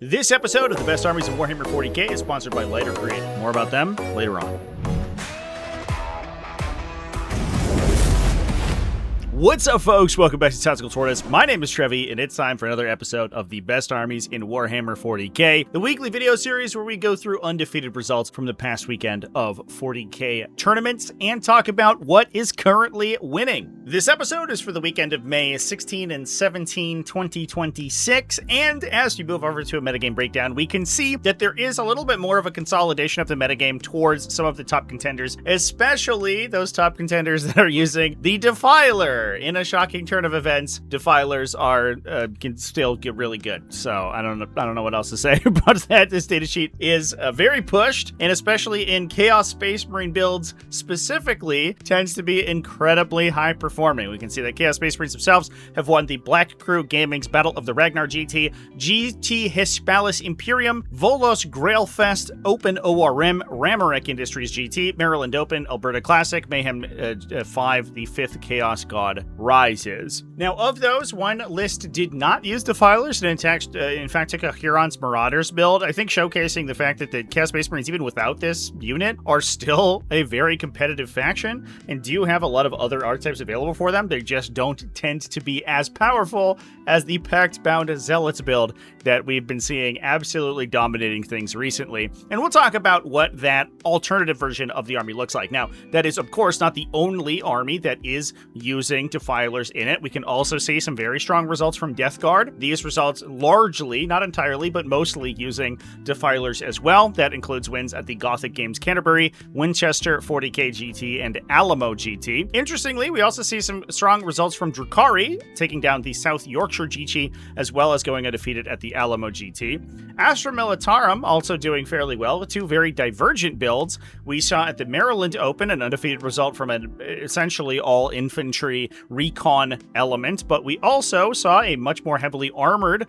This episode of the Best Armies of Warhammer 40k is sponsored by Lighter Creative. More about them later on. What's up, folks? Welcome back to TacticalTortoise. My name is Trevi, and it's time for another episode of the Best Armies in Warhammer 40k, the weekly video series where we go through undefeated results from the past weekend of 40k tournaments and talk about what is currently winning. This episode is for the weekend of May 16 and 17, 2026, and as you move over to a Metagame Breakdown, we can see that there is a little bit more of a consolidation of the metagame towards some of the top contenders, especially those top contenders that are using the Defiler. In a shocking turn of events, Defilers can still get really good. So I don't know what else to say about that. This data sheet is very pushed, and especially in Chaos Space Marine builds specifically, tends to be incredibly high performing. We can see that Chaos Space Marines themselves have won the Black Crew Gaming's Battle of the Ragnar GT, GT Hispalis Imperium, Volos Grailfest, Open ORM, Ramarek Industries GT, Maryland Open, Alberta Classic, Mayhem 5, the 5th Chaos God Rises. Now, of those, one list did not use Defilers and in fact took a Huron's Marauders build, I think showcasing the fact that the Chaos Space Marines, even without this unit, are still a very competitive faction and do have a lot of other archetypes available for them. They just don't tend to be as powerful as the Pactbound Zealots build that we've been seeing absolutely dominating things recently. And we'll talk about what that alternative version of the army looks like. Now, that is, of course, not the only army that is using Defilers in it. We can also see some very strong results from Death Guard. These results largely, not entirely, but mostly using Defilers as well. That includes wins at the Gothic Games Canterbury, Winchester 40k GT, and Alamo GT. Interestingly, we also see some strong results from Drukhari, taking down the South Yorkshire GT, as well as going undefeated at the Alamo GT. Astra Militarum also doing fairly well with two very divergent builds. We saw at the Maryland Open an undefeated result from an essentially all-infantry Recon element, but we also saw a much more heavily armored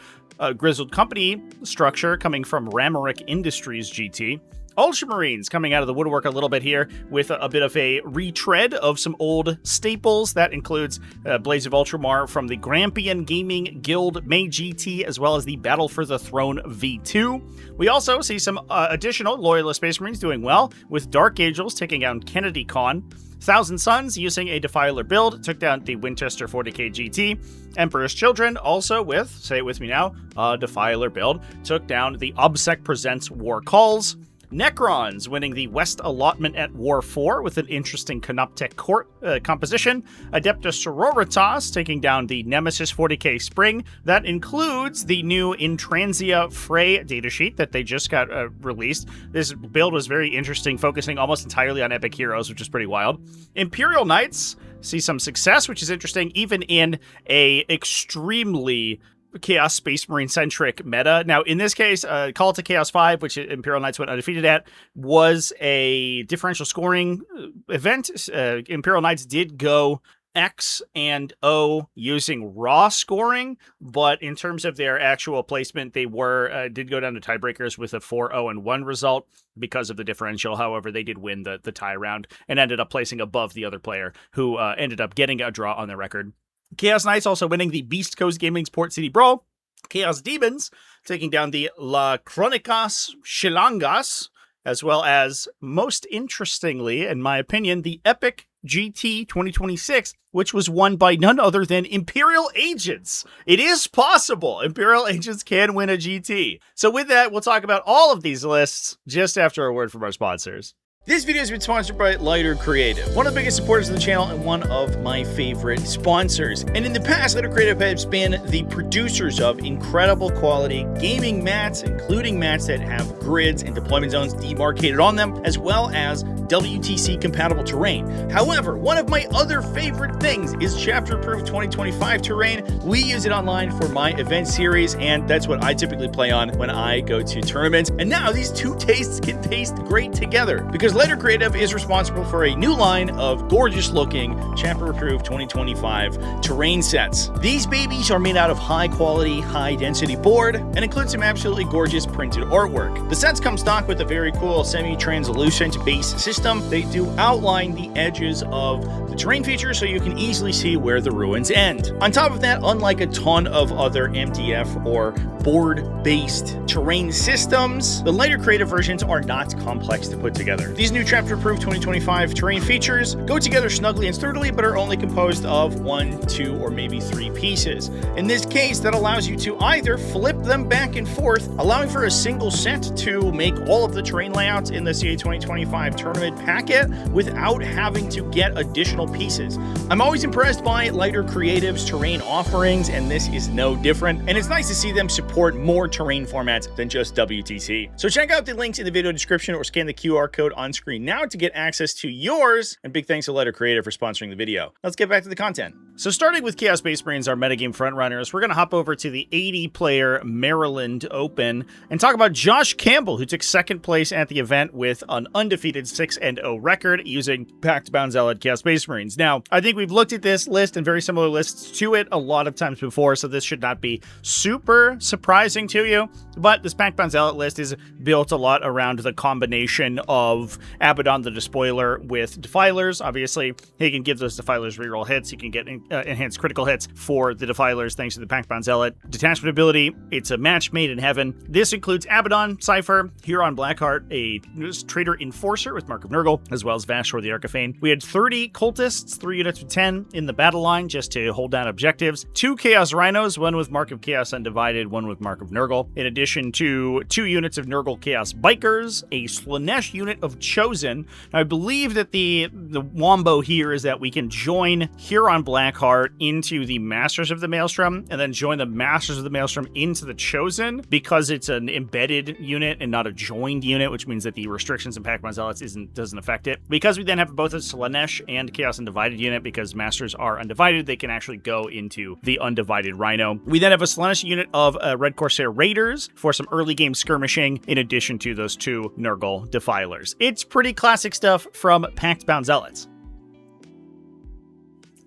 Grizzled company structure coming from Ramarek Industries GT. Ultramarines coming out of the woodwork a little bit here with a bit of a retread of some old staples. That includes Blaze of Ultramar from the Grampian Gaming Guild May GT, as well as the Battle for the Throne V2. We also see some additional Loyalist Space Marines doing well, with Dark Angels taking down Kennedy Con. Thousand Suns, using a Defiler build, took down the Winchester 40k GT. Emperor's Children, also with, say it with me now, a Defiler build, took down the OBSEC Presents War Calls. Necrons winning the West allotment at War 4 with an interesting Canoptech court composition. Adepta Sororitas taking down the Nemesis 40k Spring. That includes the new Intransia Frey datasheet that they just got released. This build was very interesting, focusing almost entirely on epic heroes, which is pretty wild. Imperial Knights see some success, which is interesting, even in a extremely Chaos Space Marine centric meta. Now, in this case, Call to Chaos 5, which Imperial Knights went undefeated at, was a differential scoring event. Imperial Knights did go X and O using raw scoring, but in terms of their actual placement, they did go down to tiebreakers with a 4-0-1 result because of the differential. However, they did win the tie round and ended up placing above the other player, who ended up getting a draw on their record. Chaos Knights also winning the Beast Coast Gaming's Port City Brawl. Chaos Demons taking down the La Crónicas Chilangas, as well as, most interestingly, in my opinion, the Epic GT 2026, which was won by none other than Imperial Agents. It is possible. Imperial Agents can win a GT. So with that, we'll talk about all of these lists just after a word from our sponsors. This video has been sponsored by Lighter Creative, one of the biggest supporters of the channel and one of my favorite sponsors. And in the past, Lighter Creative has been the producers of incredible quality gaming mats, including mats that have grids and deployment zones demarcated on them, as well as WTC compatible terrain. However, one of my other favorite things is chapter-proof 2025 terrain. We use it online for my event series, and that's what I typically play on when I go to tournaments. And now these two tastes can taste great together, because Lighter Creative is responsible for a new line of gorgeous-looking chapter-approved 2025 terrain sets. These babies are made out of high-quality, high-density board and include some absolutely gorgeous printed artwork. The sets come stock with a very cool semi-translucent base system system, they do outline the edges of the terrain features so you can easily see where the ruins end. On top of that, unlike a ton of other MDF or board-based terrain systems, the lighter creative versions are not complex to put together. These new chapter-approved 2025 terrain features go together snugly and sturdily, but are only composed of 1, 2, or maybe 3 pieces. In this case, that allows you to either flip them back and forth, allowing for a single set to make all of the terrain layouts in the CA 2025 tournament packet without having to get additional pieces. I'm always impressed by lighter creatives terrain offerings, and this is no different, and it's nice to see them support more terrain formats than just WTC. So check out the links in the video description or scan the QR code on screen now to get access to yours, and big thanks to Lighter Creative for sponsoring the video. Let's get back to the content. So starting with Chaos Space Marines, our metagame frontrunners, we're going to hop over to the 80-player Maryland Open and talk about Josh Campbell, who took second place at the event with an undefeated 6-0 record using Pactbound Zealot Chaos Space Marines. Now, I think we've looked at this list and very similar lists to it a lot of times before, so this should not be super surprising to you, but this Pactbound Zealot list is built a lot around the combination of Abaddon the Despoiler with Defilers. Obviously, he can give those Defilers reroll hits. You can get enhanced critical hits for the Defilers thanks to the Pactbound Zealot detachment ability. It's a match made in heaven. This includes Abaddon, Cypher, Huron Blackheart, a Traitor Enforcer with Mark of Nurgle, as well as Vashtor the Archifane. We had 30 Cultists, 3 units of 10 in the battle line just to hold down objectives. 2 Chaos Rhinos, one with Mark of Chaos Undivided, one with Mark of Nurgle. In addition to 2 units of Nurgle Chaos Bikers, a Slanesh unit of Chosen. Now, I believe that the wombo here is that we can join Huron Blackheart into the Masters of the Maelstrom, and then join the Masters of the Maelstrom into the Chosen, because it's an embedded unit and not a joined unit, which means that the restrictions in Pactbound Zealots doesn't affect it. Because we then have both a Slanesh and Chaos Undivided unit, because Masters are undivided, they can actually go into the Undivided Rhino. We then have a Slanesh unit of Red Corsair Raiders for some early game skirmishing, in addition to those 2 Nurgle Defilers. It's pretty classic stuff from Pactbound Zealots.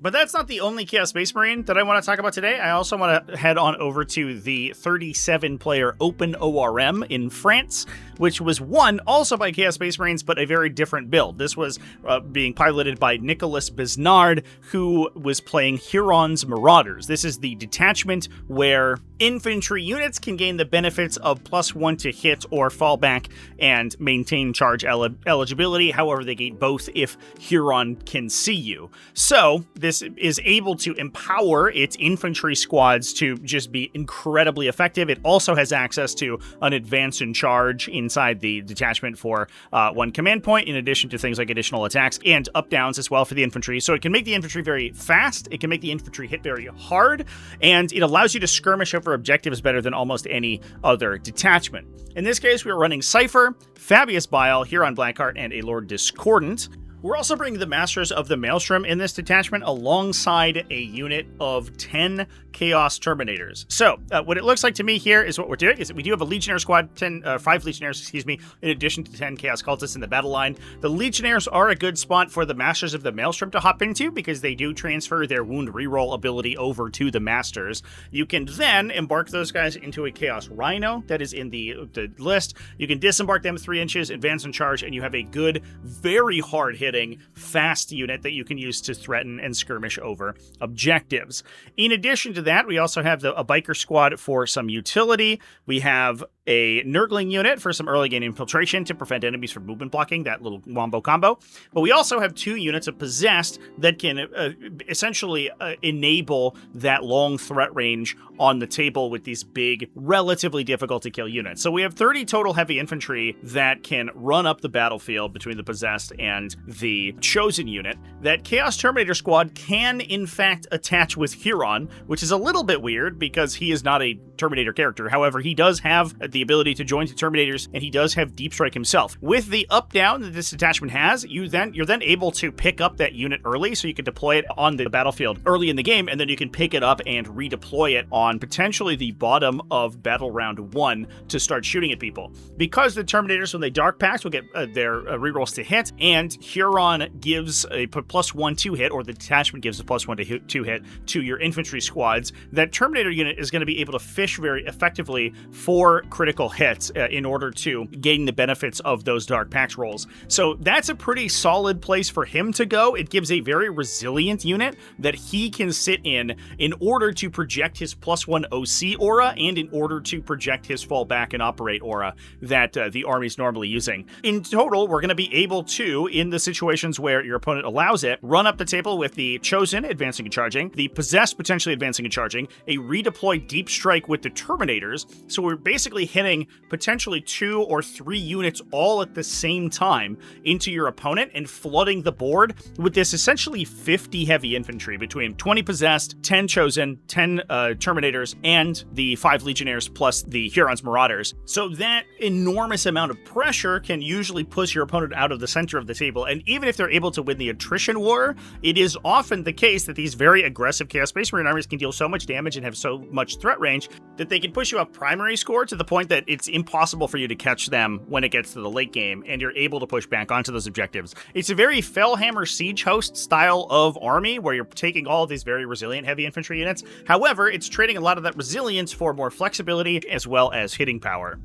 But that's not the only Chaos Space Marine that I want to talk about today. I also want to head on over to the 37-player Open ORM in France, which was won also by Chaos Space Marines, but a very different build. This was being piloted by Nicholas Besnard, who was playing Huron's Marauders. This is the detachment where infantry units can gain the benefits of +1 to hit or fall back and maintain charge eligibility. However, they gain both if Huron can see you. So this is able to empower its infantry squads to just be incredibly effective. It also has access to an advance and charge inside the detachment for 1 command point, in addition to things like additional attacks and up-downs as well for the infantry. So it can make the infantry very fast, it can make the infantry hit very hard, and it allows you to skirmish over objectives better than almost any other detachment. In this case, we are running Cypher, Fabius Bile, Huron Blackheart, and a Lord Discordant. We're also bringing the Masters of the Maelstrom in this detachment alongside a unit of 10 Chaos Terminators. So, what it looks like to me here is what we're doing is that we do have a Legionnaire squad, 5 Legionnaires, in addition to 10 Chaos Cultists in the battle line. The Legionnaires are a good spot for the Masters of the Maelstrom to hop into because they do transfer their wound reroll ability over to the Masters. You can then embark those guys into a Chaos Rhino that is in the list. You can disembark them 3 inches, advance and charge, and you have a good, very hard hit fast unit that you can use to threaten and skirmish over objectives. In addition to that, we also have a biker squad for some utility. We have a Nurgling unit for some early game infiltration to prevent enemies from movement blocking, that little wombo combo. But we also have 2 units of Possessed that can essentially enable that long threat range on the table with these big, relatively difficult to kill units. So we have 30 total heavy infantry that can run up the battlefield between the Possessed and the Chosen unit. That Chaos Terminator squad can, in fact, attach with Huron, which is a little bit weird because he is not a Terminator character. However, he does have the ability to join to Terminators, and he does have Deep Strike himself. With the up-down that this detachment has, you're then able to pick up that unit early, so you can deploy it on the battlefield early in the game, and then you can pick it up and redeploy it on potentially the bottom of battle round 1 to start shooting at people. Because the Terminators, when they Dark Pact, will get their rerolls to hit, and Huron gives a +1 to hit, or the detachment gives a +1 to hit to your infantry squads, that Terminator unit is going to be able to fit fish very effectively for critical hits in order to gain the benefits of those Dark Pact rolls. So that's a pretty solid place for him to go. It gives a very resilient unit that he can sit in order to project his +1 OC aura and in order to project his fall back and operate aura that the army's normally using. In total, we're going to be able to, in the situations where your opponent allows it, run up the table with the Chosen advancing and charging, the Possessed potentially advancing and charging, a redeploy Deep Strike with the Terminators. So we're basically hitting potentially 2 or 3 units all at the same time into your opponent and flooding the board with this essentially 50 heavy infantry between 20 Possessed, 10 Chosen, 10 Terminators, and the 5 Legionnaires plus the Huron's Marauders. So that enormous amount of pressure can usually push your opponent out of the center of the table, and even if they're able to win the attrition war, it is often the case that these very aggressive Chaos Space Marine armies can deal so much damage and have so much threat range that they can push you up primary score to the point that it's impossible for you to catch them when it gets to the late game, and you're able to push back onto those objectives. It's a very Fellhammer Siege Host style of army where you're taking all of these very resilient heavy infantry units. However, it's trading a lot of that resilience for more flexibility as well as hitting power.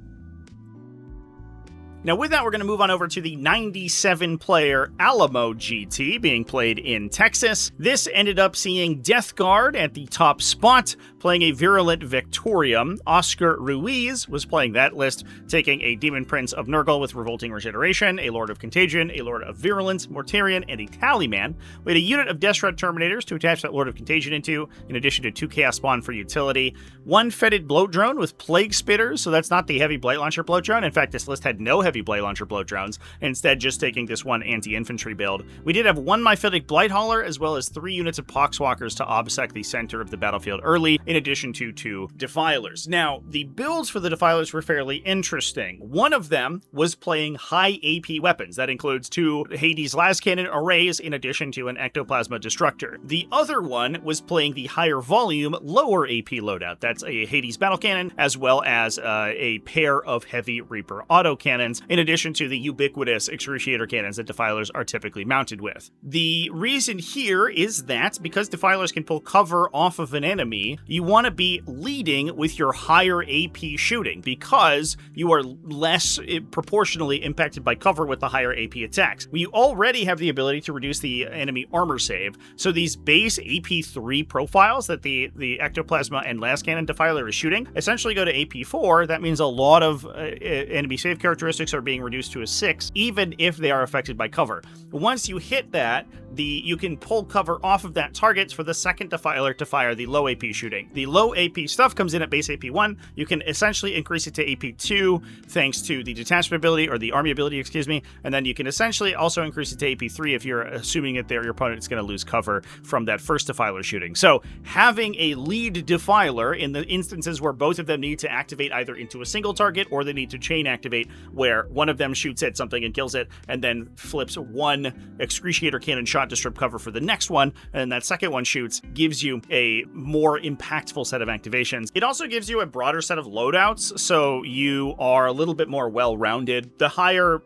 Now with that, we're going to move on over to the 97-player Alamo GT being played in Texas. This ended up seeing Death Guard at the top spot, playing a Virulent Victorium. Oscar Ruiz was playing that list, taking a Demon Prince of Nurgle with Revolting Regeneration, a Lord of Contagion, a Lord of Virulence, Mortarion, and a Tallyman. We had a unit of Death Terminators to attach that Lord of Contagion into, in addition to 2 Chaos Spawn for utility. 1 Fetid Bloat Drone with Plague Spitters, so that's not the Heavy Blight Launcher Bloat Drone. In fact, this list had no Heavy Blight Launcher Bloat Drones, instead just taking this 1 anti-infantry build. We did have 1 Myphitic Blight Hauler, as well as 3 units of Poxwalkers to obsec the center of the battlefield early, in addition to 2 Defilers. Now, the builds for the Defilers were fairly interesting. One of them was playing high AP weapons. That includes 2 Hades Las Cannon arrays, in addition to an Ectoplasma Destructor. The other one was playing the higher volume, lower AP loadout. That's a Hades Battle Cannon, as well as a pair of Heavy Reaper autocannons, in addition to the ubiquitous Excruciator cannons that Defilers are typically mounted with. The reason here is that because Defilers can pull cover off of an enemy, you want to be leading with your higher AP shooting, because you are less proportionally impacted by cover with the higher AP attacks. We already have the ability to reduce the enemy armor save, so these base AP3 profiles that the Ectoplasma and Las Cannon Defiler is shooting essentially go to AP4. That means a lot of enemy save characteristics are being reduced to a 6, even if they are affected by cover. Once you hit that, you can pull cover off of that target for the second Defiler to fire the low AP shooting. The low AP stuff comes in at base AP1. You can essentially increase it to AP2 thanks to the detachment ability, or the army ability, excuse me, and then you can essentially also increase it to AP3 if you're assuming that your opponent is going to lose cover from that first Defiler shooting. So having a lead Defiler in the instances where both of them need to activate either into a single target or they need to chain activate, where one of them shoots at something and kills it, and then flips 1 Excruciator Cannon shot to strip cover for the next one, and that second one shoots, gives you a more impactful set of activations. It also gives you a broader set of loadouts, so you are a little bit more well-rounded. The higher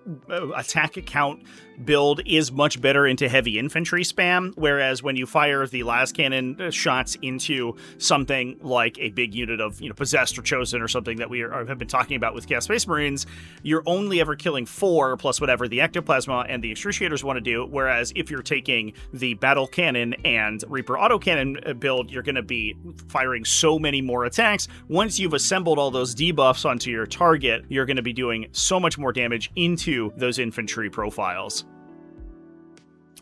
attack count build is much better into heavy infantry spam, whereas when you fire the Las Cannon shots into something like a big unit of, Possessed or Chosen or something that we have been talking about with Chaos Space Marines, you're only ever killing 4 plus whatever the Ectoplasma and the Excruciators want to do, whereas if you're taking the Battle Cannon and Reaper Autocannon build, you're going to be firing so many more attacks. Once you've assembled all those debuffs onto your target, you're going to be doing so much more damage into those infantry profiles.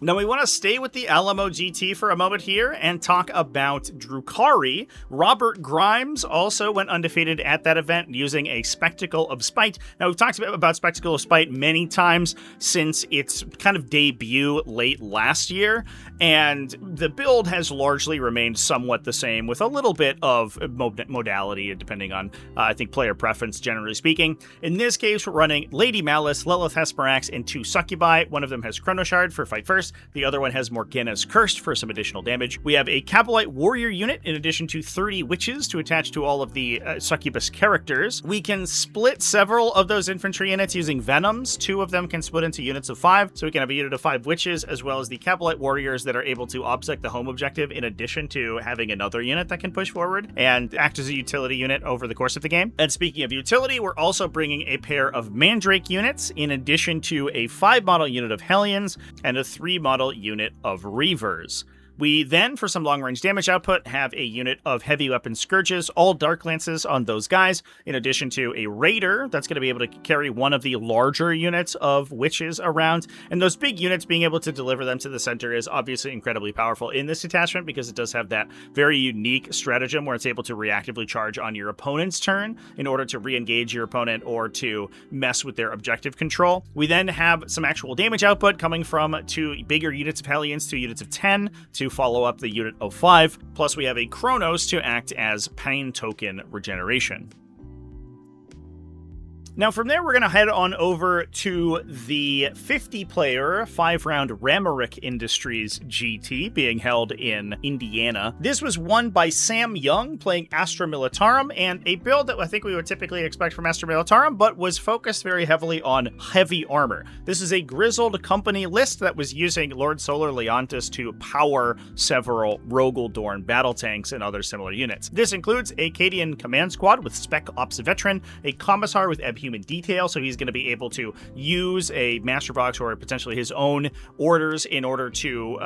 Now we want to stay with the Alamo GT for a moment here and talk about Drukhari. Robert Grimes also went undefeated at that event using a Spectacle of Spite. Now we've talked about Spectacle of Spite many times since its kind of debut late last year, and the build has largely remained somewhat the same with a little bit of modality depending on, I think, player preference generally speaking. In this case, we're running Lady Malice, Lilith Hesperax, and 2 Succubi. One of them has Chronoshard for Fight First, buffs. The other one has Morgana's Curse for some additional damage. We have a Cabalite Warrior unit in addition to 30 Witches to attach to all of the Succubus characters. We can split several of those infantry units using Venoms. 2 of them can split into units of 5, so we can have a unit of 5 Witches as well as the Cabalite Warriors that are able to obsec the home objective in addition to having another unit that can push forward and act as a utility unit over the course of the game. And speaking of utility, we're also bringing a pair of Mandrake units in addition to a 5-model unit of Hellions and a 3-model unit of Reavers. We then, for some long-range damage output, have a unit of heavy weapon Scourges, all Dark Lances on those guys, in addition to a Raider that's going to be able to carry one of the larger units of Witches around. And those big units, being able to deliver them to the center is obviously incredibly powerful in this detachment because it does have that very unique stratagem where it's able to reactively charge on your opponent's turn in order to re-engage your opponent or to mess with their objective control. We then have some actual damage output coming from 2 bigger units of Hellions, 2 units of 10, to follow up the unit of 5, plus we have a Chronos to act as pain token regeneration. Now from there, we're going to head on over to the 50-player 5-round Ramarick Industries GT being held in Indiana. This was won by Sam Young playing Astra Militarum, and a build that I think we would typically expect from Astra Militarum, but was focused very heavily on heavy armor. This is a Grizzled company list that was using Lord Solar Leontis to power several Rogaldorn battle tanks and other similar units. This includes a Cadian command squad with Spec Ops Veteran, a Commissar with Human Detail, so he's going to be able to use a Master Box or potentially his own orders in order to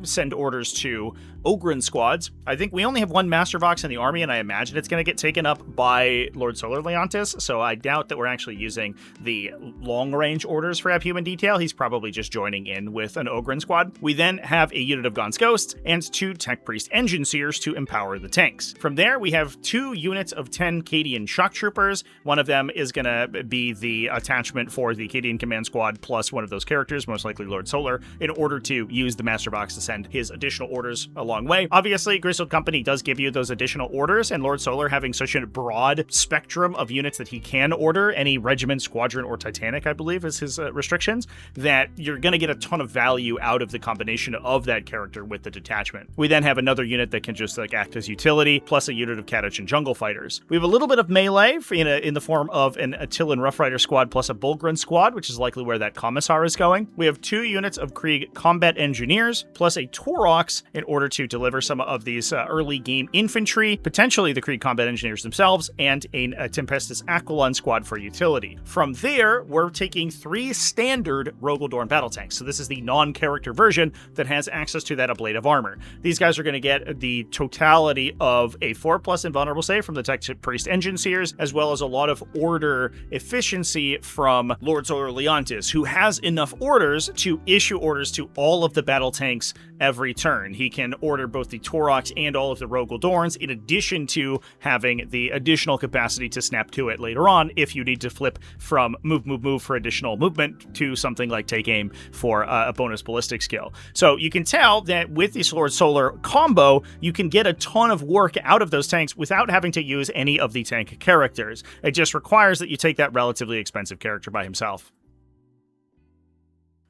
send orders to Ogryn squads. I think we only have 1 Master Box in the army, and I imagine it's going to get taken up by Lord Solar Leontis, so I doubt that we're actually using the long-range orders for Human Detail. He's probably just joining in with an Ogryn squad. We then have a unit of Gaunt's Ghosts and 2 Tech Priest Engine Seers to empower the tanks. From there, we have 2 units of 10 Cadian Shock Troopers. One of them is going to be the attachment for the Cadian Command Squad plus one of those characters, most likely Lord Solar, in order to use the Master Box to send his additional orders a long way. Obviously, Grizzled Company does give you those additional orders, and Lord Solar having such a broad spectrum of units that he can order, any regiment, squadron, or Titanic, I believe, is his restrictions, that you're going to get a ton of value out of the combination of that character with the detachment. We then have another unit that can just act as utility, plus a unit of Catachan Jungle Fighters. We have a little bit of melee in the form of an Attilan Rough Rider squad plus a Bulgrin squad, which is likely where that Commissar is going. We have 2 units of Krieg Combat Engineers plus a Taurox in order to deliver some of these early game infantry, potentially the Krieg Combat Engineers themselves, and a Tempestus Aquilon squad for utility. From there, we're taking 3 standard Rogaldorn battle tanks. So this is the non-character version that has access to that Ablade of Armor. These guys are going to get the totality of a 4+ invulnerable save from the Tech Priest Engine Seers, as well as a lot of order efficiency from Lord Solar Leontis, who has enough orders to issue orders to all of the battle tanks every turn. He can order both the Taurox and all of the Rogaldorns, in addition to having the additional capacity to snap to it later on if you need to flip from move for additional movement to something like Take Aim for a bonus ballistic skill. So you can tell that with this Lord Solar combo, you can get a ton of work out of those tanks without having to use any of the tank characters. It just requires that you take that relatively expensive character by himself.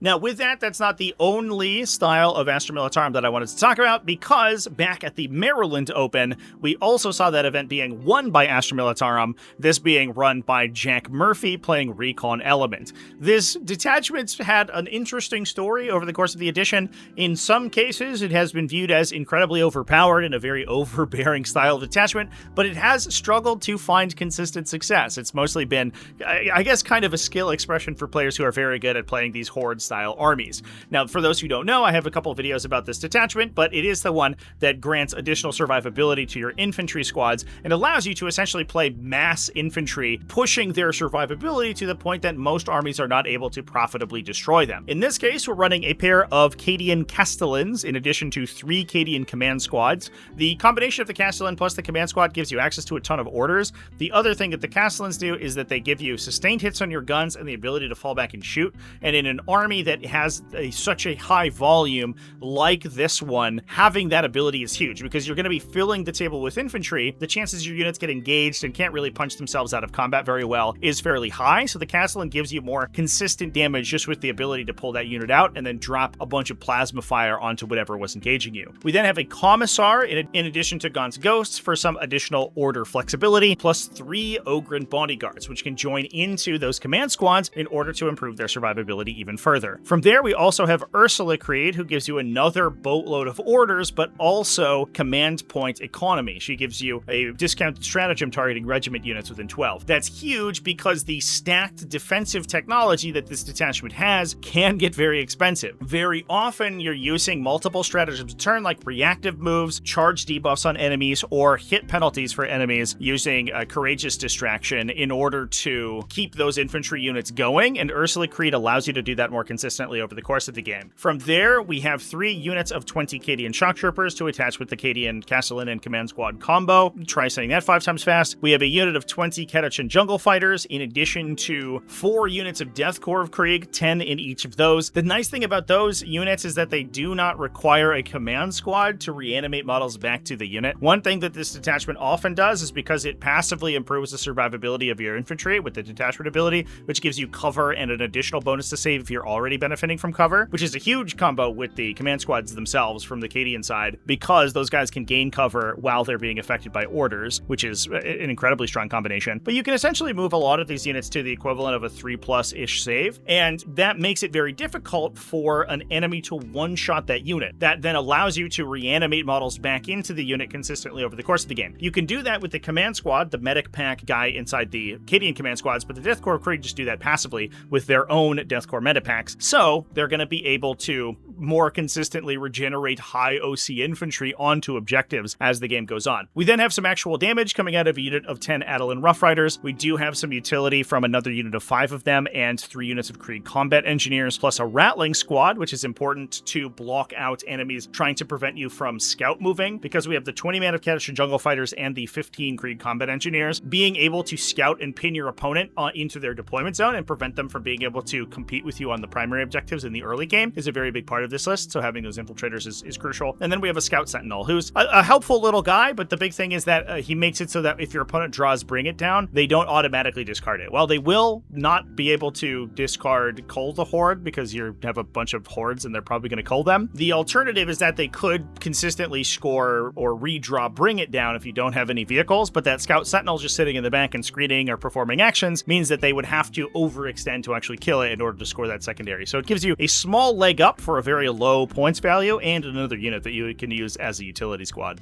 Now, with that, that's not the only style of Astra Militarum that I wanted to talk about, because back at the Maryland Open, we also saw that event being won by Astra Militarum, this being run by Jack Murphy playing Recon Element. This detachment's had an interesting story over the course of the edition. In some cases, it has been viewed as incredibly overpowered and a very overbearing style of detachment, but it has struggled to find consistent success. It's mostly been, I guess, kind of a skill expression for players who are very good at playing these horde-style armies. Now, for those who don't know, I have a couple of videos about this detachment, but it is the one that grants additional survivability to your infantry squads and allows you to essentially play mass infantry, pushing their survivability to the point that most armies are not able to profitably destroy them. In this case, we're running a pair of Cadian Castellans in addition to 3 Cadian command squads. The combination of the Castellan plus the command squad gives you access to a ton of orders. The other thing that the Castellans do is that they give you sustained hits on your guns and the ability to fall back and shoot, and in an army that has such a high volume like this one, having that ability is huge, because you're going to be filling the table with infantry. The chances your units get engaged and can't really punch themselves out of combat very well is fairly high, so the Castellan gives you more consistent damage just with the ability to pull that unit out and then drop a bunch of plasma fire onto whatever was engaging you. We then have a Commissar in addition to Gaunt's Ghosts for some additional order flexibility, plus 3 Ogryn bodyguards, which can join into those command squads in order to improve their survivability even further. From there, we also have Ursula Creed, who gives you another boatload of orders, but also command point economy. She gives you a discounted stratagem targeting regiment units within 12. That's huge because the stacked defensive technology that this detachment has can get very expensive. Very often, you're using multiple stratagems a turn, like reactive moves, charge debuffs on enemies, or hit penalties for enemies using a courageous distraction in order to keep those infantry units going, and Ursula Creed allows you to do that more consistently over the course of the game. From there, we have 3 units of 20 Cadian Shock Troopers to attach with the Cadian Castellan and Command Squad combo. Try saying that 5 times fast. We have a unit of 20 Catachan Jungle Fighters, in addition to 4 units of Death Corps of Krieg, 10 in each of those. The nice thing about those units is that they do not require a command squad to reanimate models back to the unit. One thing that this detachment often does is because it passively improves the survivability of your infantry with the detachment ability, which gives you cover and an additional bonus to save if you're already benefiting from cover, which is a huge combo with the command squads themselves from the Cadian side, because those guys can gain cover while they're being affected by orders, which is an incredibly strong combination. But you can essentially move a lot of these units to the equivalent of a 3+-ish save, and that makes it very difficult for an enemy to one-shot that unit. That then allows you to reanimate models back into the unit consistently over the course of the game. You can do that with the command squad, the medic pack guy inside the Cadian command squads, but the Death Corps Krieg just do that passively with their own Death Corps medipacks, so they're going to be able to more consistently regenerate high OC infantry onto objectives as the game goes on. We then have some actual damage coming out of a unit of 10 Adelan Rough Riders. We do have some utility from another unit of 5 of them and 3 units of Krieg Combat Engineers, plus a Rattling Squad, which is important to block out enemies trying to prevent you from scout moving, because we have the 20 man of Catachan Jungle Fighters and the 15 Krieg Combat Engineers. Being able to scout and pin your opponent into their deployment zone and prevent them from being able to compete with you on the primary objectives in the early game is a very big part of this list, so having those infiltrators is crucial. And then we have a Scout Sentinel, who's a helpful little guy, but the big thing is that he makes it so that if your opponent draws Bring It Down, they don't automatically discard it. While they will not be able to discard Cull the Horde, because you have a bunch of hordes and they're probably going to cull them, the alternative is that they could consistently score or redraw Bring It Down if you don't have any vehicles, but that Scout Sentinel just sitting in the back and screening or performing actions means that they would have to overextend to actually kill it in order to score that secondary. So it gives you a small leg up for a very low points value and another unit that you can use as a utility squad.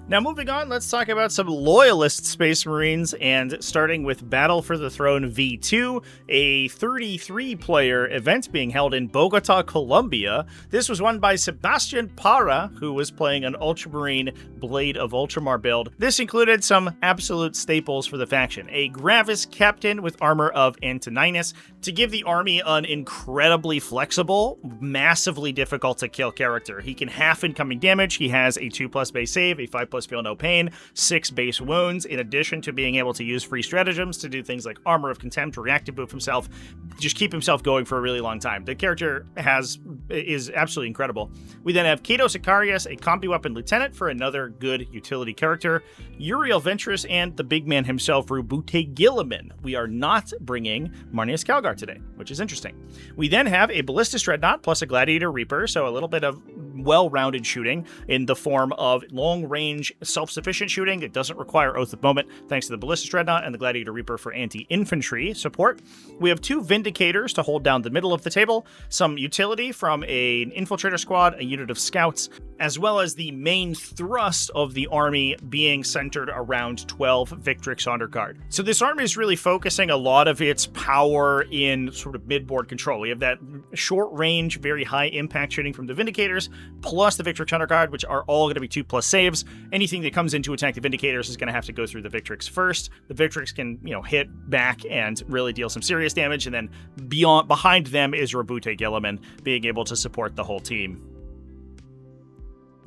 Now moving on, let's talk about some Loyalist Space Marines, and starting with Battle for the Throne V2, a 33-player event being held in Bogota, Colombia. This was won by Sebastian Parra, who was playing an Ultramarine Blade of Ultramar build. This included some absolute staples for the faction. A Gravis Captain with armor of Antoninus to give the army an incredibly flexible, massively difficult to kill character. He can half incoming damage, he has a 2+ base save, a 5+ feel no pain, 6 base wounds, in addition to being able to use free stratagems to do things like Armor of Contempt, reactive move himself, just keep himself going for a really long time. The character is absolutely incredible. We then have Cato Sicarius, a combi weapon lieutenant for another good utility character, Uriel Ventress, and the big man himself, Rubute Gilliman. We are not bringing Marneus Calgar today, which is interesting. We then have a Ballistus Dreadnought plus a Gladiator Reaper, so a little bit of well-rounded shooting in the form of long-range, self-sufficient shooting. It doesn't require Oath of Moment, thanks to the Ballistus Dreadnought and the Gladiator Reaper for anti-infantry support. We have 2 Vindicators to hold down the middle of the table, some utility from an Infiltrator Squad, a unit of Scouts, as well as the main thrust of the army being centered around 12 Victrix Honor Guard. So this army is really focusing a lot of its power in sort of mid-board control. We have that short-range, very high-impact shooting from the Vindicators, plus the Victrix Honor Guard, which are all going to be 2+ saves. Anything that comes in to attack the Vindicators is going to have to go through the Victrix first. The Victrix can, hit back and really deal some serious damage, and then behind them is Rubute Gilliman being able to support the whole team.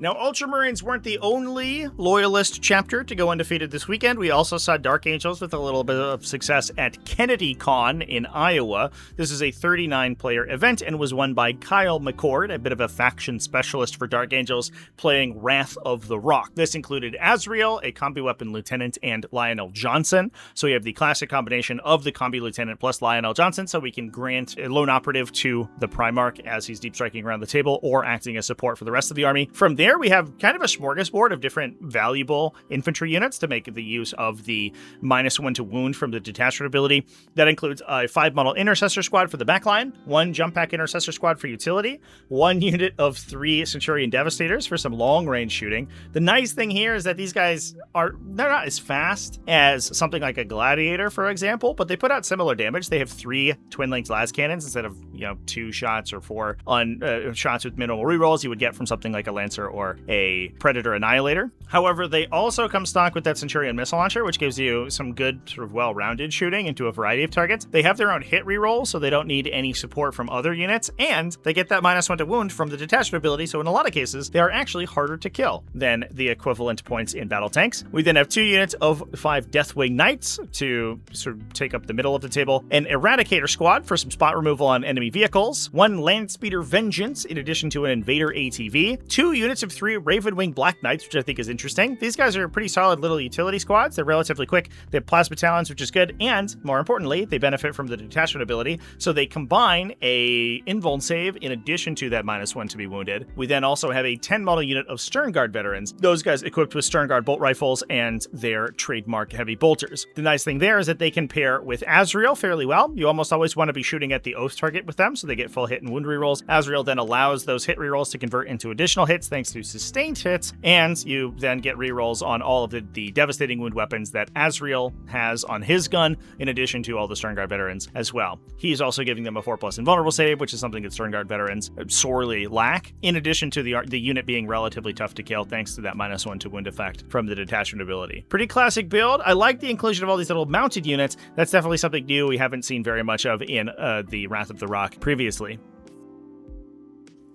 Now, Ultramarines weren't the only Loyalist chapter to go undefeated this weekend. We also saw Dark Angels with a little bit of success at Kennedy Con in Iowa. This is a 39-player event and was won by Kyle McCord, a bit of a faction specialist for Dark Angels, playing Wrath of the Rock. This included Azrael, a combi weapon lieutenant, and Lionel Johnson. So we have the classic combination of the combi lieutenant plus Lionel Johnson, so we can grant a lone operative to the Primarch as he's deep striking around the table or acting as support for the rest of the army. From there, we have kind of a smorgasbord of different valuable infantry units to make the use of the -1 to wound from the detachment ability. That includes a 5-model intercessor squad for the backline, 1 jump pack intercessor squad for utility, 1 unit of 3 Centurion Devastators for some long-range shooting. The nice thing here is that these guys they're not as fast as something like a Gladiator, for example, but they put out similar damage. They have 3 twin-linked las cannons instead of 2 shots or 4 on shots with minimal rerolls you would get from something like a Lancer or a Predator Annihilator. However, they also come stock with that Centurion missile launcher, which gives you some good sort of well-rounded shooting into a variety of targets. They have their own hit reroll, so they don't need any support from other units, and they get that -1 to wound from the detachment ability, so in a lot of cases, they are actually harder to kill than the equivalent points in battle tanks. We then have 2 units of 5 Deathwing Knights to sort of take up the middle of the table, an Eradicator squad for some spot removal on enemy vehicles, 1 Landspeeder Vengeance in addition to an Invader ATV, 2 units of 3 Ravenwing Black Knights, which I think is interesting. These guys are pretty solid little utility squads. They're relatively quick. They have Plasma Talons, which is good, and more importantly, they benefit from the detachment ability, so they combine a invuln save in addition to that -1 to be wounded. We then also have a 10-model unit of Sternguard veterans, those guys equipped with Sternguard bolt rifles and their trademark heavy bolters. The nice thing there is that they can pair with Azrael fairly well. You almost always want to be shooting at the Oath target with them, so they get full hit and wound rerolls. Azrael then allows those hit rerolls to convert into additional hits thanks to sustained hits, and you then get rerolls on all of the devastating wound weapons that Azrael has on his gun, in addition to all the Sternguard veterans as well. He's also giving them a 4+ invulnerable save, which is something that Sternguard veterans sorely lack, in addition to the unit being relatively tough to kill thanks to that -1 to wound effect from the detachment ability. Pretty classic build. I like the inclusion of all these little mounted units. That's definitely something new we haven't seen very much of in the Wrath of the Rock previously.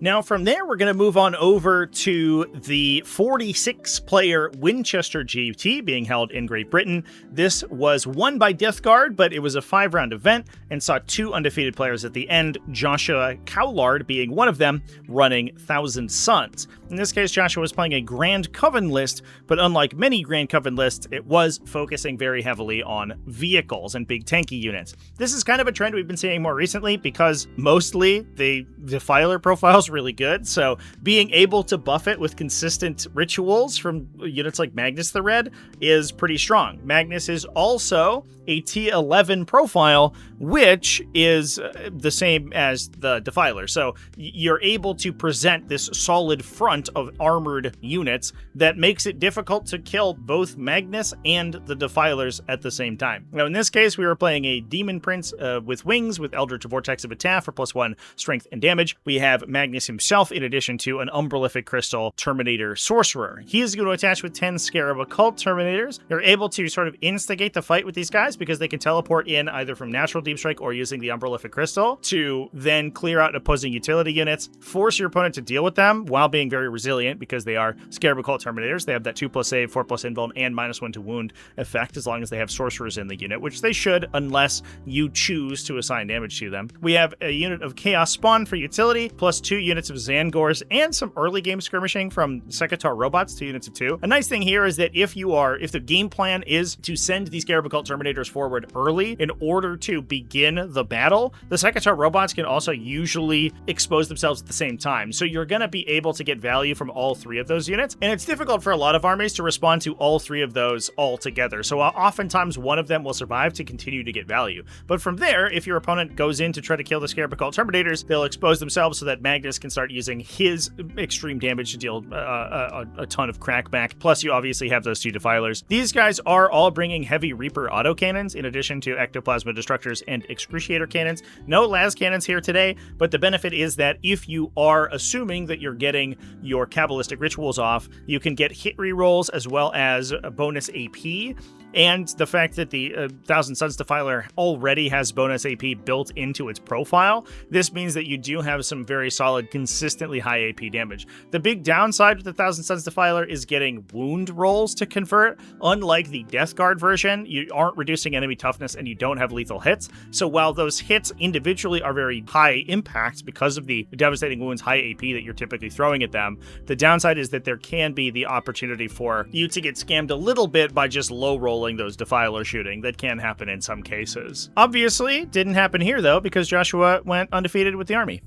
Now, from there, we're going to move on over to the 46-player Winchester GT being held in Great Britain. This was won by Death Guard, but it was a 5-round event and saw 2 undefeated players at the end, Joshua Cowlard being one of them, running Thousand Suns. In this case, Joshua was playing a Grand Coven list, but unlike many Grand Coven lists, it was focusing very heavily on vehicles and big tanky units. This is kind of a trend we've been seeing more recently because mostly the Defiler profiles really good, so being able to buff it with consistent rituals from units like Magnus the Red is pretty strong. Magnus is also a T11 profile, which is the same as the Defiler, so you're able to present this solid front of armored units that makes it difficult to kill both Magnus and the Defilers at the same time. Now, in this case, we were playing a Demon Prince with wings with Eldritch Vortex of Attack for +1 strength and damage. We have Magnus himself in addition to an Umbralific Crystal Terminator Sorcerer. He is going to attach with 10 Scarab Occult Terminators. You're able to sort of instigate the fight with these guys because they can teleport in either from natural Deep Strike or using the Umbralific Crystal to then clear out opposing utility units, force your opponent to deal with them while being very resilient because they are Scarab Occult Terminators. They have that 2+ save, 4+ invuln, and -1 to wound effect as long as they have sorcerers in the unit, which they should unless you choose to assign damage to them. We have a unit of Chaos Spawn for utility, plus 2 units of Zangors and some early game skirmishing from Sekitar robots, 2 units of 2. A nice thing here is that if the game plan is to send these Scarab Occult Terminators forward early in order to begin the battle, the Sekitar robots can also usually expose themselves at the same time. So you're going to be able to get value from all 3 of those units, and it's difficult for a lot of armies to respond to all 3 of those all together. So oftentimes one of them will survive to continue to get value. But from there, if your opponent goes in to try to kill the Scarab Occult Terminators, they'll expose themselves so that Magnus can start using his extreme damage to deal a ton of crackback. Plus, you obviously have those 2 Defilers. These guys are all bringing heavy Reaper autocannons in addition to Ectoplasma Destructors and Excruciator cannons. No las cannons here today, but the benefit is that if you are assuming that you're getting your Kabbalistic Rituals off, you can get hit rerolls as well as a bonus AP and the fact that the Thousand Suns Defiler already has bonus AP built into its profile, this means that you do have some very solid, consistently high AP damage. The big downside with the Thousand Suns Defiler is getting wound rolls to convert. Unlike the Death Guard version, you aren't reducing enemy toughness and you don't have lethal hits. So while those hits individually are very high impact because of the devastating wounds, high AP that you're typically throwing at them, the downside is that there can be the opportunity for you to get scammed a little bit by just low rolling those Defiler shooting. That can happen in some cases. Obviously, didn't happen here though, because Joshua went undefeated with the army.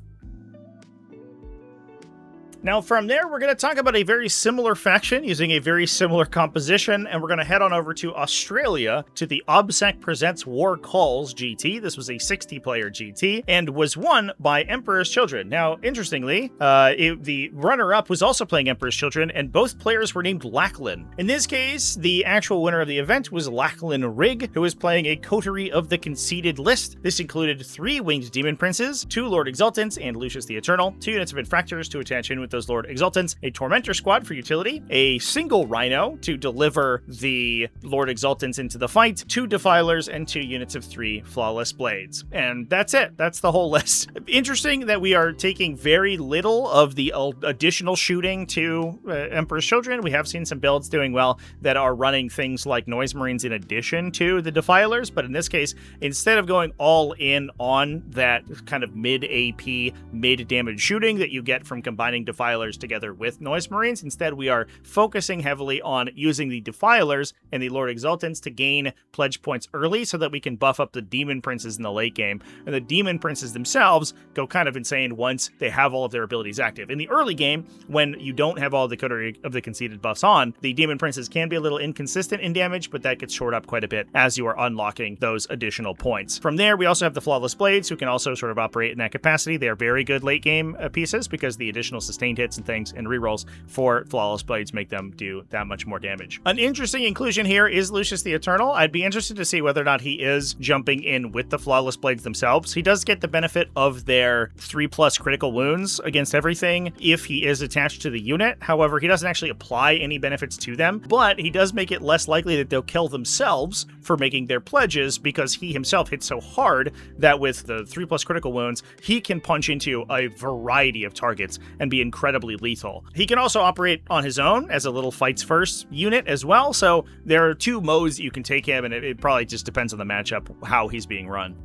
Now from there, we're going to talk about a very similar faction using a very similar composition, and we're going to head on over to Australia to the OBSEC Presents War Calls GT. This was a 60-player GT and was won by Emperor's Children. Now, interestingly, the runner-up was also playing Emperor's Children, and both players were named Lachlan. In this case, the actual winner of the event was Lachlan Rigg, who was playing a coterie of the Conceded list. This included 3 Winged Demon Princes, 2 Lord Exultants, and Lucius the Eternal, 2 units of Infractors to attach in with those Lord Exultants, a Tormentor squad for utility, a single Rhino to deliver the Lord Exultants into the fight, 2 Defilers, and 2 units of 3 Flawless Blades. And that's it. That's the whole list. Interesting that we are taking very little of the additional shooting to Emperor's Children. We have seen some builds doing well that are running things like Noise Marines in addition to the Defilers, but in this case, instead of going all in on that kind of mid-AP, mid-damage shooting that you get from combining Defilers together with Noise Marines, instead we are focusing heavily on using the Defilers and the Lord Exultants to gain pledge points early so that we can buff up the Demon Princes in the late game. And the Demon Princes themselves go kind of insane once they have all of their abilities active. In the early game, when you don't have all the coterie of the Conceded buffs on, the Demon Princes can be a little inconsistent in damage, but that gets shored up quite a bit as you are unlocking those additional points. From there, we also have the Flawless Blades, who can also sort of operate in that capacity. They are very good late game pieces because the additional sustained hits and things and rerolls for Flawless Blades make them do that much more damage. An interesting inclusion here is Lucius the Eternal. I'd be interested to see whether or not he is jumping in with the Flawless Blades themselves. He does get the benefit of their 3+ critical wounds against everything if he is attached to the unit. However, he doesn't actually apply any benefits to them, but he does make it less likely that they'll kill themselves for making their pledges because he himself hits so hard that with the 3+ critical wounds, he can punch into a variety of targets and be incredibly lethal. He can also operate on his own as a little fights first unit as well, so there are 2 modes you can take him, and it probably just depends on the matchup how he's being run.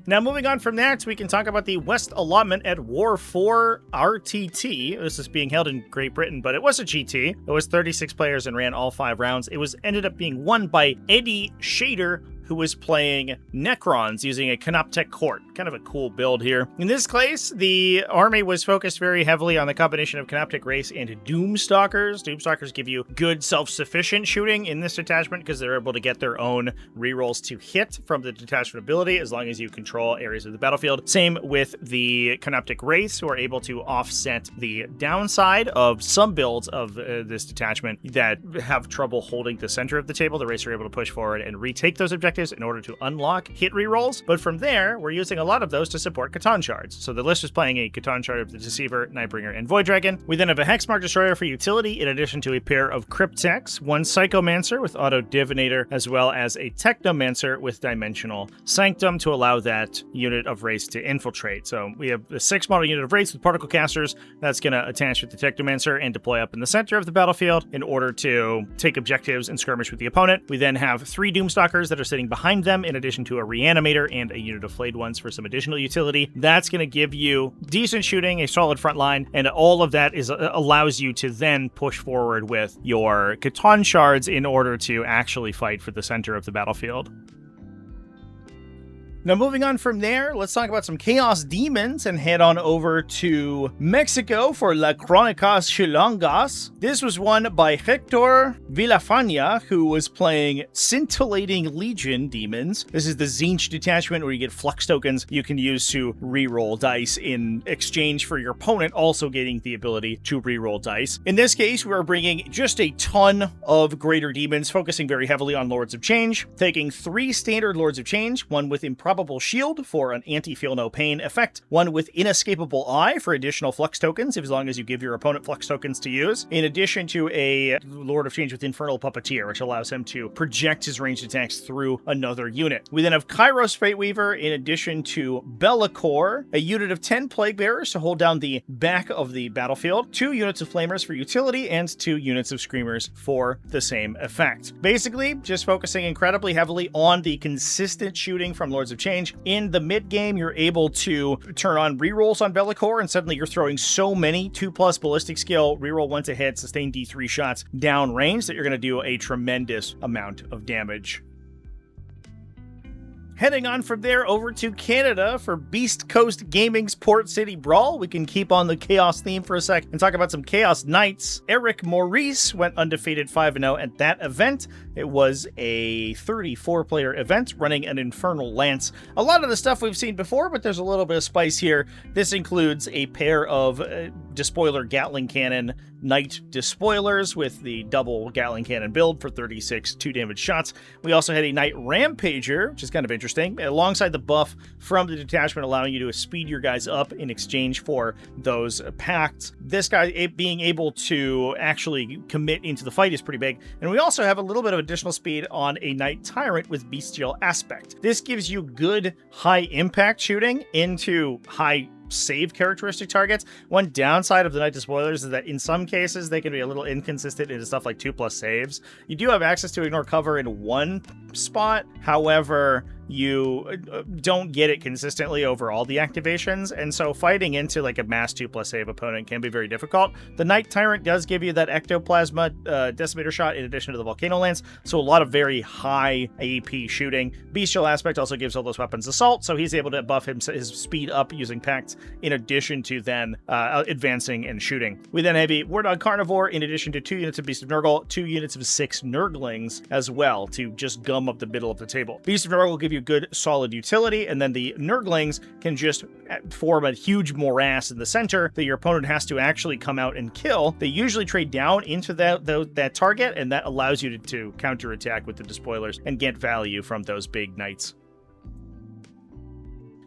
Now, moving on from that, we can talk about the West allotment at War 4 RTT. This is being held in Great Britain, but it was a GT. It was 36 players and ran all 5 rounds. It ended up being won by Eddie Shader, who was playing Necrons using a Canoptech Court. Kind of a cool build here. In this case, the army was focused very heavily on the combination of Canoptech Race and Doomstalkers. Doomstalkers give you good self-sufficient shooting in this detachment because they're able to get their own rerolls to hit from the detachment ability as long as you control areas of the battlefield. Same with the Canoptech Wraiths, who are able to offset the downside of some builds of this detachment that have trouble holding the center of the table. The Wraiths are able to push forward and retake those objectives in order to unlock hit rerolls, but from there, we're using a lot of those to support Catan Shards. So the list was playing a Catan Shard of the Deceiver, Nightbringer, and Void Dragon. We then have a Hexmark Destroyer for utility, in addition to a pair of Cryptex, 1 Psychomancer with Auto Divinator, as well as a Technomancer with Dimensional Sanctum to allow that unit of Wraiths to infiltrate. So we have the 6 model unit of Wraiths with Particle Casters that's going to attach with the Technomancer and deploy up in the center of the battlefield in order to take objectives and skirmish with the opponent. We then have 3 Doomstalkers that are sitting behind them, in addition to a Reanimator and a unit of Flayed Ones for some additional utility. That's going to give you decent shooting, a solid front line, and all of that allows you to then push forward with your Catan Shards in order to actually fight for the center of the battlefield. Now, moving on from there, let's talk about some Chaos Demons and head on over to Mexico for La Crónicas Chilangas. This was won by Hector Villafaña, who was playing Scintillating Legion Demons. This is the Zinch detachment where you get flux tokens you can use to reroll dice in exchange for your opponent also getting the ability to reroll dice. In this case, we're bringing just a ton of Greater Demons, focusing very heavily on Lords of Change, taking 3 standard Lords of Change, one with Improbability Improbable Shield for an anti-feel no pain effect, one with Inescapable Eye for additional flux tokens, as long as you give your opponent flux tokens to use, in addition to a Lord of Change with Infernal Puppeteer, which allows him to project his ranged attacks through another unit. We then have Kairos Fate Weaver in addition to Be'lakor, a unit of 10 Plague Bearers to hold down the back of the battlefield, 2 units of Flamers for utility, and 2 units of Screamers for the same effect. Basically, just focusing incredibly heavily on the consistent shooting from Lords of Change. In the mid-game, you're able to turn on rerolls on Be'lakor, and suddenly you're throwing so many 2+ ballistic skill, reroll 1 to hit, sustain D3 shots down range that you're going to do a tremendous amount of damage. Heading on from there over to Canada for Beast Coast Gaming's Port City Brawl. We can keep on the Chaos theme for a sec and talk about some Chaos Knights. Eric Maurice went undefeated 5-0 at that event. It was a 34-player event running an Infernal Lance. A lot of the stuff we've seen before, but there's a little bit of spice here. This includes a pair of Despoiler Gatling Cannon Knight Despoilers with the double Gatling Cannon build for 36 2-damage shots. We also had a Knight Rampager, which is kind of interesting, alongside the buff from the detachment, allowing you to speed your guys up in exchange for those pacts. This guy being able to actually commit into the fight is pretty big. And we also have a little bit of additional speed on a Knight Tyrant with Bestial Aspect. This gives you good high impact shooting into high save characteristic targets. One downside of the Knight Despoilers is that in some cases they can be a little inconsistent into stuff like 2+ saves. You do have access to ignore cover in one spot, however, you don't get it consistently over all the activations, and so fighting into like a mass 2+ save opponent can be very difficult. The Knight Tyrant does give you that Ectoplasma Decimator shot in addition to the Volcano Lance, so a lot of very high AP shooting. Bestial Aspect also gives all those weapons assault, so he's able to buff his speed up using pacts in addition to then advancing and shooting. We then have a Wardog Carnivore in addition to 2 units of Beast of Nurgle, 2 units of 6 Nurglings as well to just gum up the middle of the table. Beast of Nurgle will give you good solid utility, and then the Nurglings can just form a huge morass in the center that your opponent has to actually come out and kill. They usually trade down into that target, and that allows you to counterattack with the Despoilers and get value from those big knights.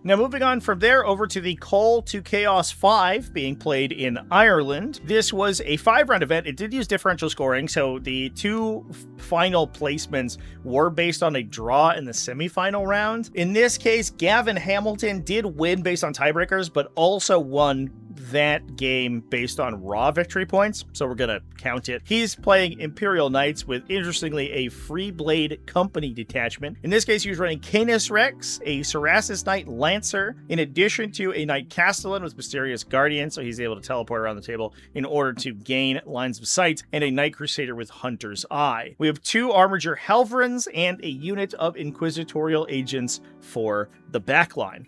Now moving on from there over to the Call to Chaos 5 being played in Ireland. This was a 5-round event. It did use differential scoring, so the 2 final placements were based on a draw in the semifinal round. In this case, Gavin Hamilton did win based on tiebreakers, but also won that game based on raw victory points, so we're gonna count it. He's playing Imperial Knights with, interestingly, a Freeblade Company detachment. In this case, he was running Canis Rex, a Serasis Knight Lancer, in addition to a Knight Castellan with Mysterious Guardian, so he's able to teleport around the table in order to gain lines of sight, and a Knight Crusader with Hunter's Eye. We have 2 Armiger Helverins and a unit of Inquisitorial Agents for the backline.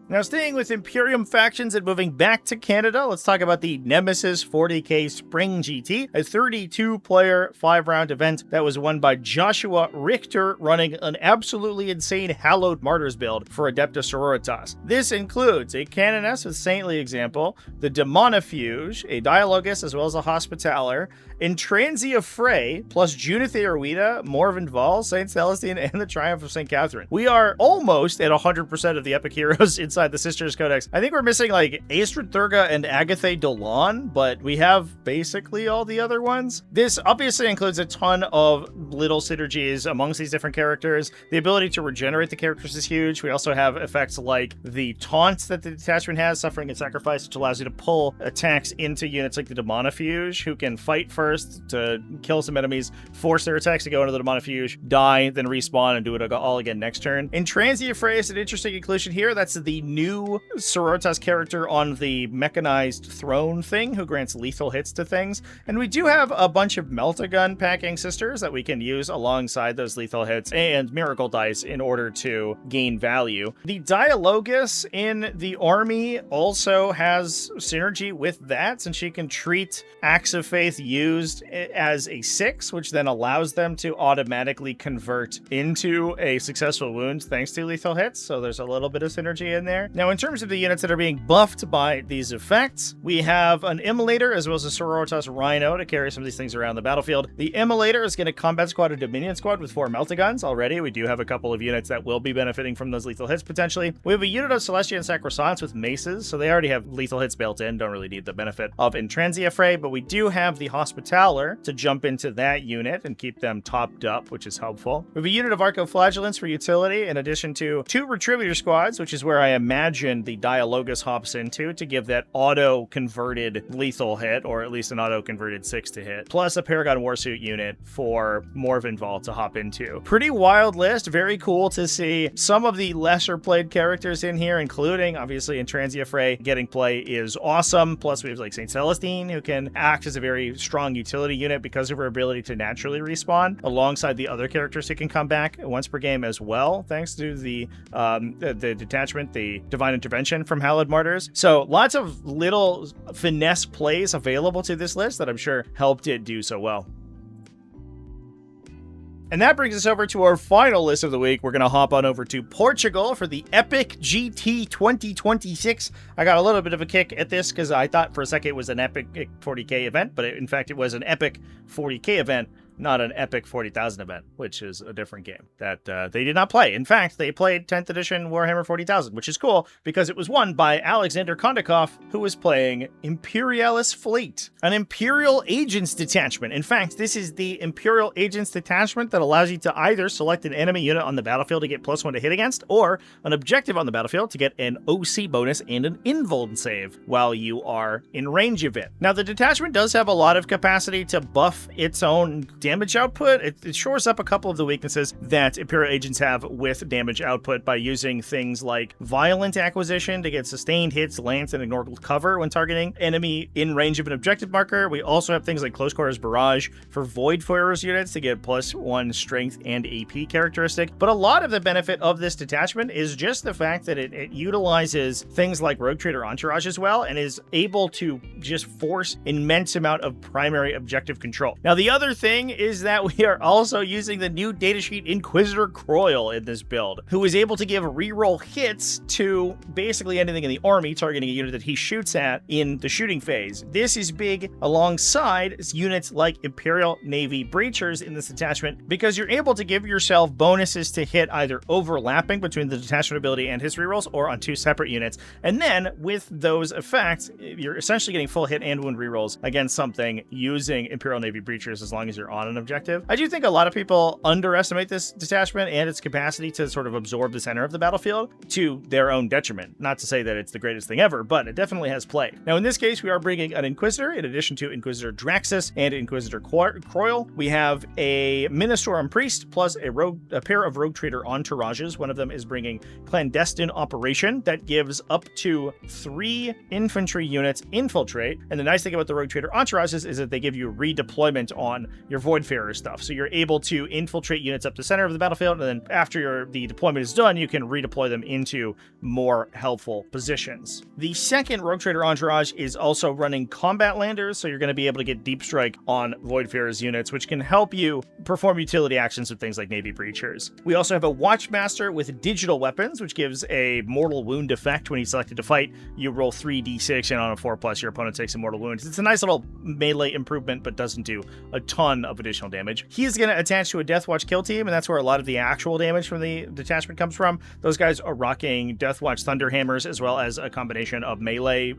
Now, staying with Imperium factions and moving back to Canada, let's talk about the Nemesis 40k Spring GT, a 32-player 5-round event that was won by Joshua Richter, running an absolutely insane Hallowed Martyrs build for Adepta Sororitas. This includes a Canoness with Saintly Example, the Demonifuge, a Dialogus, as well as a Hospitaller, Intransia Frey, plus Junith Erwida, Morven Val, Saint Celestine, and the Triumph of St. Catherine. We are almost at 100% of the epic heroes inside the Sisters Codex. I think we're missing like Astrid Thurga and Agatha Dolan, but we have basically all the other ones. This obviously includes a ton of little synergies amongst these different characters. The ability to regenerate the characters is huge. We also have effects like the taunts that the detachment has, Suffering and Sacrifice, which allows you to pull attacks into units like the Demonifuge, who can fight first to kill some enemies, force their attacks to go into the Demonifuge, die, then respawn and do it all again next turn. Intransia Frey is an interesting inclusion here. That's the new Sororitas character on the mechanized throne thing who grants lethal hits to things. And we do have a bunch of Meltagun packing sisters that we can use alongside those lethal hits and Miracle Dice in order to gain value. The Dialogus in the army also has synergy with that, since she can treat Acts of Faith used as a 6, which then allows them to automatically convert into a successful wound thanks to lethal hits. So there's a little bit of synergy in there. there. Now, in terms of the units that are being buffed by these effects, we have an Immolator as well as a Sororitas Rhino to carry some of these things around the battlefield. The Immolator is going to combat squad a Dominion squad with 4 Meltaguns already. We do have a couple of units that will be benefiting from those lethal hits potentially. We have a unit of Celestian Sacrosancts with maces, so they already have lethal hits built in, don't really need the benefit of Intransia Fray, but we do have the Hospitaller to jump into that unit and keep them topped up, which is helpful. We have a unit of Arcoflagellants for utility, in addition to 2 Retributor squads, which is where I imagine the Dialogus hops into to give that auto-converted lethal hit, or at least an auto-converted 6 to hit, plus a Paragon Warsuit unit for Morvenval to hop into. Pretty wild list, very cool to see some of the lesser played characters in here, including, obviously, Intransia Fray getting play is awesome, plus we have like St. Celestine, who can act as a very strong utility unit because of her ability to naturally respawn, alongside the other characters who can come back once per game as well, thanks to the detachment, the Divine Intervention from Hallowed Martyrs. So lots of little finesse plays available to this list that I'm sure helped it do so well. And that brings us over to our final list of the week. We're going to hop on over to Portugal for the Epic GT 2026. I got a little bit of a kick at this because I thought for a second it was an Epic 40k event, but in fact it was an Epic 40k event, not an Epic 40,000 event, which is a different game that they did not play. In fact, they played 10th edition Warhammer 40,000, which is cool because it was won by Alexander Kondakov, who was playing Imperialis Fleet, an Imperial Agents detachment. In fact, this is the Imperial Agents detachment that allows you to either select an enemy unit on the battlefield to get +1 to hit against, or an objective on the battlefield to get an OC bonus and an invuln save while you are in range of it. Now, the detachment does have a lot of capacity to buff its own damage output. It shores up a couple of the weaknesses that Imperial Agents have with damage output by using things like Violent Acquisition to get sustained hits, lance, and ignore cover when targeting enemy in range of an objective marker. We also have things like Close Quarters Barrage for Void Foyers units to get +1 strength and AP characteristic. But a lot of the benefit of this detachment is just the fact that it utilizes things like Rogue Trader Entourage as well, and is able to just force immense amount of primary objective control. Now, the other thing is that we are also using the new datasheet Inquisitor Croyle in this build, who is able to give reroll hits to basically anything in the army targeting a unit that he shoots at in the shooting phase. This is big alongside units like Imperial Navy Breachers in this detachment because you're able to give yourself bonuses to hit either overlapping between the detachment ability and his rerolls or on 2 separate units. And then with those effects, you're essentially getting full hit and wound rerolls against something using Imperial Navy Breachers as long as you're on an objective. I do think a lot of people underestimate this detachment and its capacity to sort of absorb the center of the battlefield to their own detriment. Not to say that it's the greatest thing ever, but it definitely has play. Now, in this case, we are bringing an Inquisitor in addition to Inquisitor Draxus and Inquisitor Croyle. We have a Ministorum Priest plus a pair of Rogue Trader Entourages. One of them is bringing Clandestine Operation that gives up to 3 infantry units infiltrate. And the nice thing about the Rogue Trader Entourages is that they give you redeployment on your Voidfarer stuff. So you're able to infiltrate units up the center of the battlefield, and then after the deployment is done, you can redeploy them into more helpful positions. The second Rogue Trader Entourage is also running Combat Landers, so you're going to be able to get Deep Strike on Voidfarer's units, which can help you perform utility actions with things like Navy Breachers. We also have a Watchmaster with digital weapons, which gives a mortal wound effect when he's selected to fight. You roll 3d6, and on a 4+, your opponent takes a mortal wound. It's a nice little melee improvement, but doesn't do a ton of additional damage. He is going to attach to a Deathwatch kill team, and that's where a lot of the actual damage from the detachment comes from. Those guys are rocking Deathwatch Thunderhammers as well as a combination of melee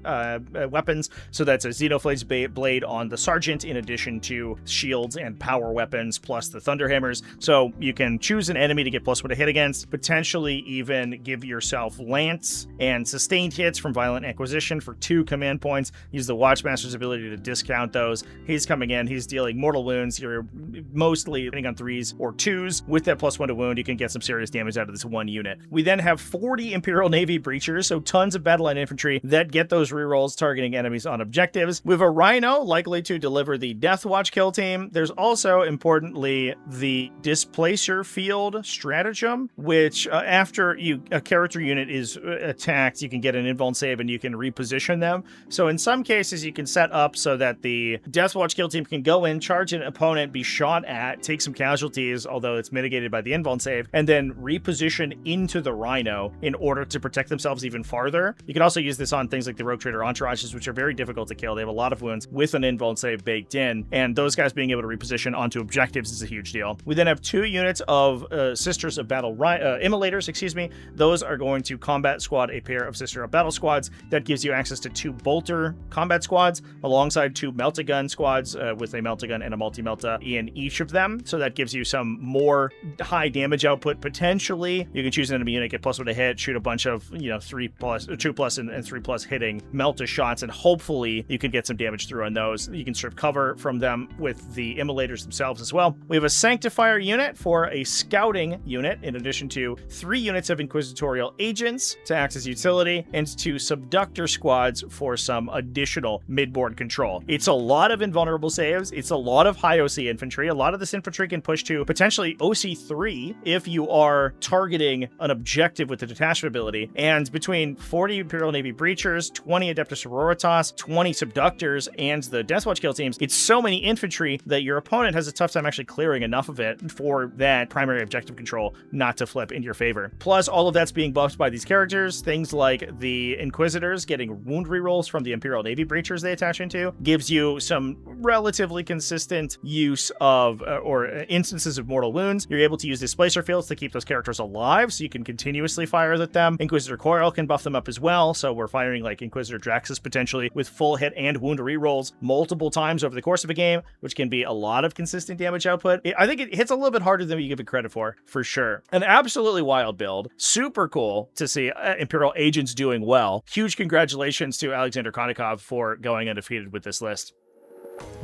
weapons. So that's a Xenoflade's blade on the Sergeant in addition to shields and power weapons plus the Thunderhammers. So you can choose an enemy to get +1 to hit against, potentially even give yourself Lance and sustained hits from Violent Acquisition for 2 command points. Use the Watchmaster's ability to discount those. He's coming in, he's dealing mortal wounds. You're mostly hitting on 3s or 2s. With that +1 to wound, you can get some serious damage out of this one unit. We then have 40 Imperial Navy Breachers, so tons of battle line infantry that get those rerolls targeting enemies on objectives. We have a Rhino, likely to deliver the Deathwatch kill team. There's also, importantly, the Displacer Field Stratagem, which after a character unit is attacked, you can get an invuln save and you can reposition them. So in some cases, you can set up so that the Deathwatch kill team can go in, charge an opponent, opponent, be shot at, take some casualties, although it's mitigated by the invuln save, and then reposition into the Rhino in order to protect themselves even farther. You can also use this on things like the Rogue Trader Entourages, which are very difficult to kill. They have a lot of wounds with an invuln save baked in, and those guys being able to reposition onto objectives is a huge deal. We then have 2 units of Sisters of Battle Immolators, excuse me. Those are going to combat squad a pair of Sister of Battle squads. That gives you access to 2 Bolter combat squads alongside 2 Meltagun squads with a Meltagun and a multi-Melta in each of them. So that gives you some more high damage output potentially. You can choose an enemy unit, get +1 to hit, shoot a bunch of 3+, 2+ and 3+ hitting Melta shots, and hopefully you can get some damage through on those. You can strip cover from them with the Immolators themselves as well. We have a Sanctifier unit for a scouting unit, in addition to 3 units of Inquisitorial Agents to act as utility, and 2 Subductor squads for some additional midboard control. It's a lot of invulnerable saves. It's a lot of high OC infantry. A lot of this infantry can push to potentially OC3 if you are targeting an objective with the detachment ability. And between 40 Imperial Navy Breachers, 20 Adepta Sororitas, 20 Subductors, and the Deathwatch kill teams, it's so many infantry that your opponent has a tough time actually clearing enough of it for that primary objective control not to flip in your favor. Plus, all of that's being buffed by these characters. Things like the Inquisitors getting wound rerolls from the Imperial Navy Breachers they attach into gives you some relatively consistent use of or instances of mortal wounds. You're able to use displacer fields to keep those characters alive, so you can continuously fire at them. Inquisitor Coil can buff them up as well, so we're firing like Inquisitor Draxus potentially with full hit and wound rerolls multiple times over the course of a game, which can be a lot of consistent damage output. I think it hits a little bit harder than you give it credit for sure. An absolutely wild build. Super cool to see Imperial Agents doing well. Huge congratulations to Alexander Konikov for going undefeated with this list.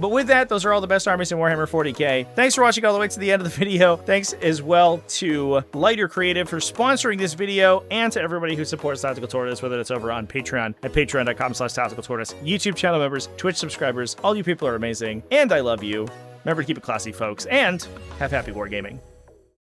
But with that, those are all the best armies in Warhammer 40k. Thanks for watching all the way to the end of the video. Thanks as well to Lighter Creative for sponsoring this video, and to everybody who supports Tactical Tortoise, whether it's over on Patreon at patreon.com/tacticaltortoise, YouTube channel members, Twitch subscribers. All you people are amazing, and I love you. Remember to keep it classy, folks, and have happy wargaming.